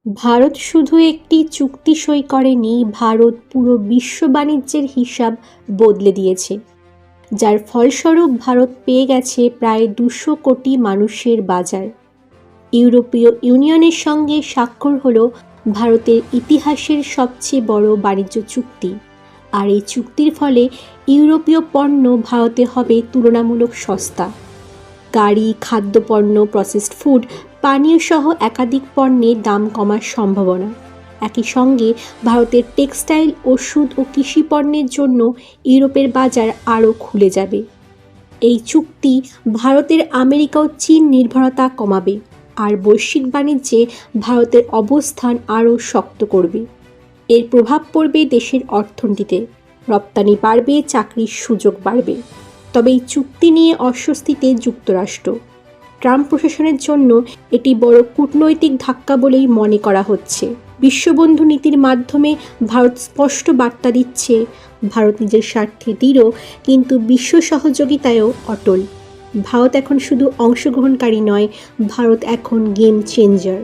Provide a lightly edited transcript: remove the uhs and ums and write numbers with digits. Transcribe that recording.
ভারত শুধু একটি চুক্তি সই করেনি, ভারত পুরো বিশ্ব বাণিজ্যের হিসাব বদলে দিয়েছে, যার ফলস্বরূপ ভারত পেয়ে গেছে প্রায় 200 কোটি মানুষের বাজার। ইউরোপীয় ইউনিয়নের সঙ্গে স্বাক্ষর হলো ভারতের ইতিহাসের সবচেয়ে বড় বাণিজ্য চুক্তি। আর এই চুক্তির ফলে ইউরোপীয় পণ্য ভারতে হবে তুলনামূলক সস্তা। গাড়ি, খাদ্যপণ্য, প্রসেসড ফুড, পানীয় সহ একাধিক পণ্যের দাম কমার সম্ভাবনা। একই সঙ্গে ভারতের টেক্সটাইল, ওষুধ ও কৃষি পণ্যের জন্য ইউরোপের বাজার আরও খুলে যাবে। এই চুক্তি ভারতের আমেরিকা ও চীন নির্ভরতা কমাবে আর বৈশ্বিক বাণিজ্যে ভারতের অবস্থান আরও শক্ত করবে। এর প্রভাব পড়বে দেশের অর্থনীতিতে, রপ্তানি বাড়বে, চাকরির সুযোগ বাড়বে। তবে এই চুক্তি নিয়ে অস্বস্তিতে যুক্তরাষ্ট্র। ট্রাম্প প্রশাসনের জন্য এটি বড় কূটনৈতিক ধাক্কা বলেই মনে করা হচ্ছে। বিশ্ববন্ধু নীতির মাধ্যমে ভারত স্পষ্ট বার্তা দিচ্ছে, ভারত নিজের স্বার্থে দৃঢ়, কিন্তু বিশ্ব সহযোগিতায়ও অটল। ভারত এখন শুধু অংশগ্রহণকারী নয়, ভারত এখন গেম চেঞ্জার।